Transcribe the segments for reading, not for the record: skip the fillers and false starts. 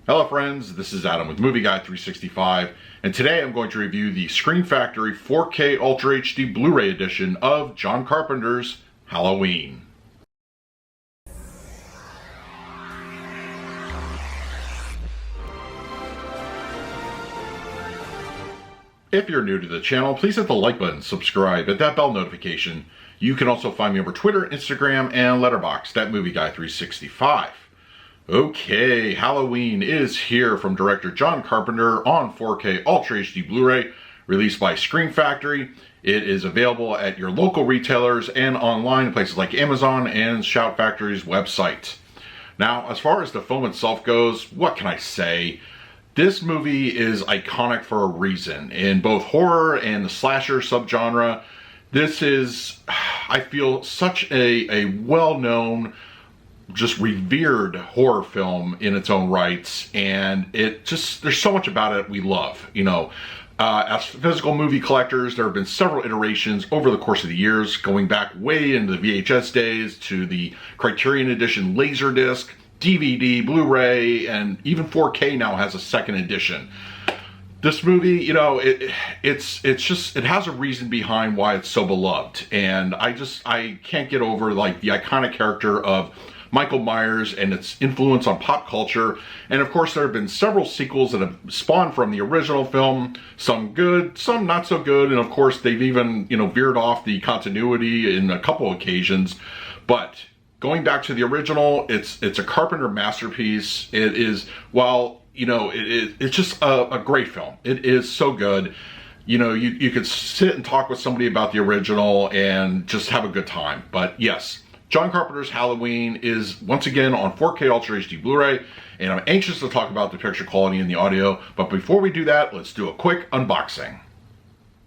Hello friends, this is Adam with Movie Guy 365, and today I'm going to review the Scream Factory 4K Ultra HD Blu-ray edition of John Carpenter's Halloween. If you're new to the channel, please hit the like button, subscribe, hit that bell notification. You can also find me over Twitter, Instagram, and Letterboxd at Movie Guy 365. Okay, Halloween is here from director John Carpenter on 4K Ultra HD Blu-ray, released by Scream Factory. It is available at your local retailers and online places like Amazon and Shout Factory's website. Now, as far as the film itself goes, what can I say? This movie is iconic for a reason. In both horror and the slasher subgenre, this is, I feel, such a well-known, just revered horror film in its own rights, and there's so much about it we love. You know, as physical movie collectors, there have been several iterations over the course of the years, going back way into the VHS days to the Criterion Edition Laserdisc, DVD, Blu-ray, and even 4K now has a second edition. This movie, you know, it has a reason behind why it's so beloved, and I can't get over like the iconic character of Michael Myers and its influence on pop culture. And of course there have been several sequels that have spawned from the original film, some good, some not so good, and of course they've even, you know, veered off the continuity in a couple occasions. But going back to the original, it's a Carpenter masterpiece. It is, well, you know, it's just a great film. It is so good. You know, you could sit and talk with somebody about the original and just have a good time. But yes, John Carpenter's Halloween is once again on 4K Ultra HD Blu-ray, and I'm anxious to talk about the picture quality and the audio, but before we do that, let's do a quick unboxing.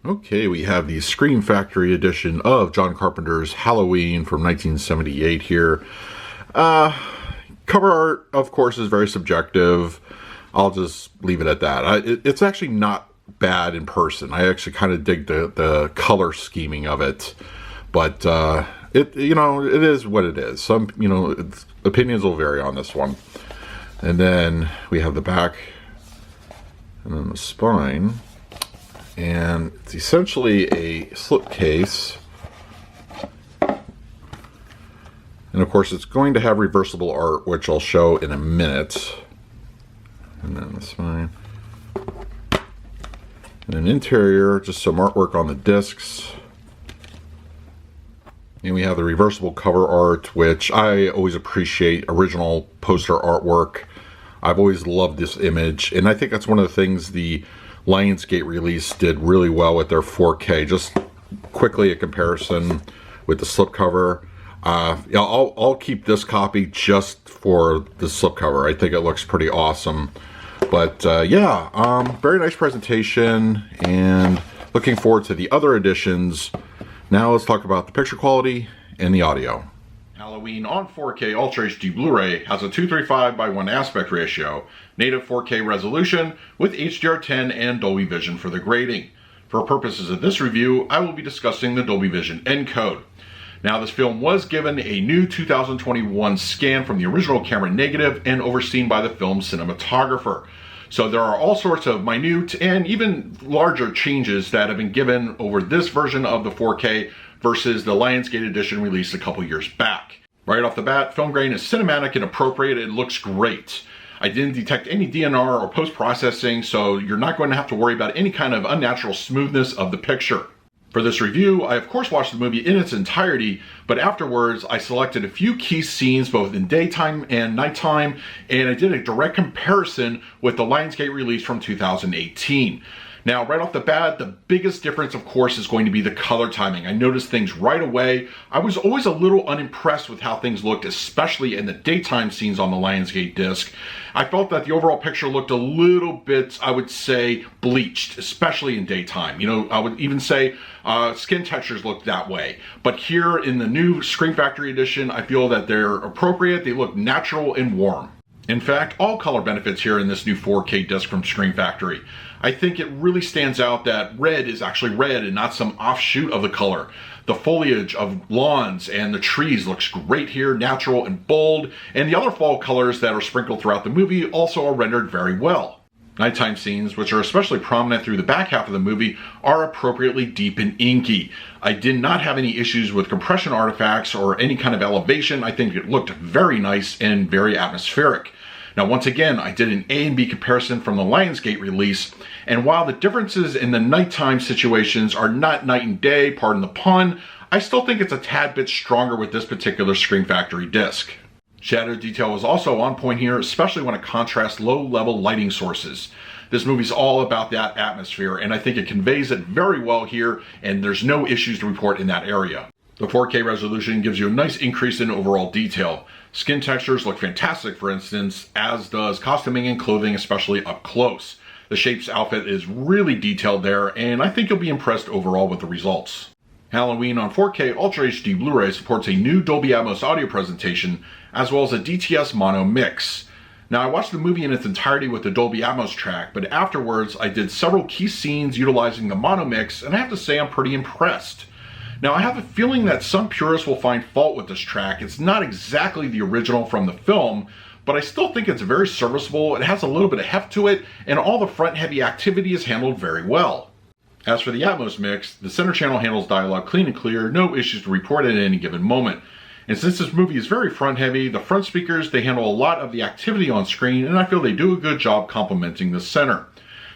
Okay, we have the Scream Factory edition of John Carpenter's Halloween from 1978 here. Cover art, of course, is very subjective. I'll just leave it at that. It's actually not bad in person. I actually kind of dig the color scheming of it, but you know, it is what it is. Some, you know, opinions will vary on this one. And then we have the back and then the spine. And it's essentially a slipcase. And of course it's going to have reversible art, which I'll show in a minute. And then the spine. And an interior, just some artwork on the discs. And we have the reversible cover art, which I always appreciate, original poster artwork. I've always loved this image, and I think that's one of the things the Lionsgate release did really well with their 4K. Just quickly a comparison with the slipcover. Yeah, I'll keep this copy just for the slipcover. I think it looks pretty awesome. But yeah, very nice presentation, and looking forward to the other editions. Now let's talk about the picture quality and the audio. Halloween on 4K Ultra HD Blu-ray has a 235:1 aspect ratio, native 4K resolution with HDR10 and Dolby Vision for the grading. For purposes of this review, I will be discussing the Dolby Vision encode. Now, this film was given a new 2021 scan from the original camera negative and overseen by the film's cinematographer. So there are all sorts of minute and even larger changes that have been given over this version of the 4K versus the Lionsgate edition released a couple years back. Right off the bat, film grain is cinematic and appropriate. It looks great. I didn't detect any DNR or post-processing, so you're not going to have to worry about any kind of unnatural smoothness of the picture. For this review, I of course watched the movie in its entirety, but afterwards I selected a few key scenes both in daytime and nighttime, and I did a direct comparison with the Lionsgate release from 2018. Now, right off the bat, the biggest difference, of course, is going to be the color timing. I noticed things right away. I was always a little unimpressed with how things looked, especially in the daytime scenes on the Lionsgate disc. I felt that the overall picture looked a little bit, I would say, bleached, especially in daytime. You know, I would even say skin textures looked that way. But here in the new Scream Factory edition, I feel that they're appropriate. They look natural and warm. In fact, all color benefits here in this new 4K disc from Screen Factory. I think it really stands out that red is actually red and not some offshoot of the color. The foliage of lawns and the trees looks great here, natural and bold, and the other fall colors that are sprinkled throughout the movie also are rendered very well. Nighttime scenes, which are especially prominent through the back half of the movie, are appropriately deep and inky. I did not have any issues with compression artifacts or any kind of elevation. I think it looked very nice and very atmospheric. Now, once again, I did an A and B comparison from the Lionsgate release, and while the differences in the nighttime situations are not night and day, pardon the pun, I still think it's a tad bit stronger with this particular Screen Factory disc. Shadow detail was also on point here, especially when it contrasts low-level lighting sources. This movie's all about that atmosphere, and I think it conveys it very well here, and there's no issues to report in that area. The 4K resolution gives you a nice increase in overall detail. Skin textures look fantastic, for instance, as does costuming and clothing, especially up close. The Shape's outfit is really detailed there, and I think you'll be impressed overall with the results. Halloween on 4K Ultra HD Blu-ray supports a new Dolby Atmos audio presentation, as well as a DTS mono mix. Now, I watched the movie in its entirety with the Dolby Atmos track, but afterwards I did several key scenes utilizing the mono mix, and I have to say I'm pretty impressed. Now, I have a feeling that some purists will find fault with this track. It's not exactly the original from the film, but I still think it's very serviceable. It has a little bit of heft to it, and all the front-heavy activity is handled very well. As for the Atmos mix, the center channel handles dialogue clean and clear, no issues to report at any given moment. And since this movie is very front-heavy, the front speakers, they handle a lot of the activity on screen, and I feel they do a good job complementing the center.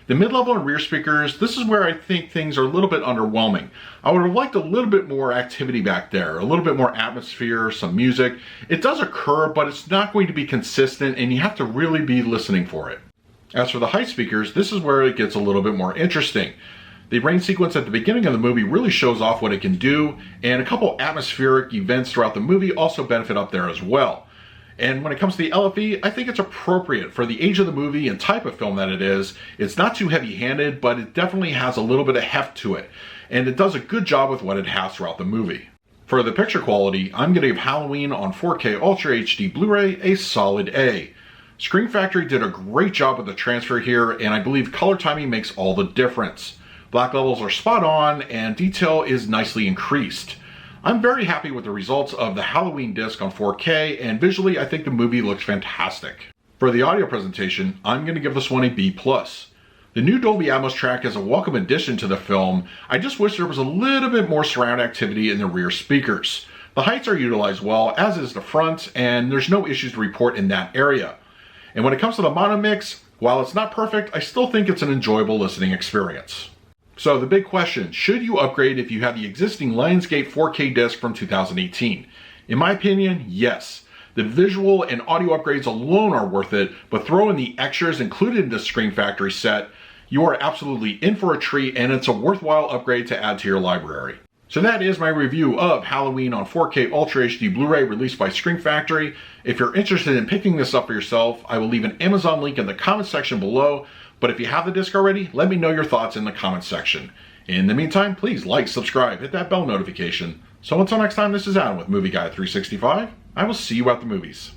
The mid-level and rear speakers, this is where I think things are a little bit underwhelming. I would have liked a little bit more activity back there, a little bit more atmosphere, some music. It does occur, but it's not going to be consistent, and you have to really be listening for it. As for the high speakers, this is where it gets a little bit more interesting. The rain sequence at the beginning of the movie really shows off what it can do, and a couple atmospheric events throughout the movie also benefit up there as well. And when it comes to the LFE, I think it's appropriate for the age of the movie and type of film that it is. It's not too heavy-handed, but it definitely has a little bit of heft to it. And it does a good job with what it has throughout the movie. For the picture quality, I'm going to give Halloween on 4K Ultra HD Blu-ray a solid A. Screen Factory did a great job with the transfer here, and I believe color timing makes all the difference. Black levels are spot on, and detail is nicely increased. I'm very happy with the results of the Halloween disc on 4K, and visually I think the movie looks fantastic. For the audio presentation, I'm going to give this one a B+. The new Dolby Atmos track is a welcome addition to the film. I just wish there was a little bit more surround activity in the rear speakers. The heights are utilized well, as is the front, and there's no issues to report in that area. And when it comes to the mono mix, while it's not perfect, I still think it's an enjoyable listening experience. So the big question, should you upgrade if you have the existing Lionsgate 4K disc from 2018? In my opinion, yes. The visual and audio upgrades alone are worth it, but throw in the extras included in the Screen Factory set, you are absolutely in for a treat, and it's a worthwhile upgrade to add to your library. So that is my review of Halloween on 4K Ultra HD Blu-ray released by Screen Factory. If you're interested in picking this up for yourself, I will leave an Amazon link in the comment section below. But if you have the disc already, let me know your thoughts in the comments section. In the meantime, please like, subscribe, hit that bell notification. So until next time, this is Adam with Movie Guy 365. I will see you at the movies.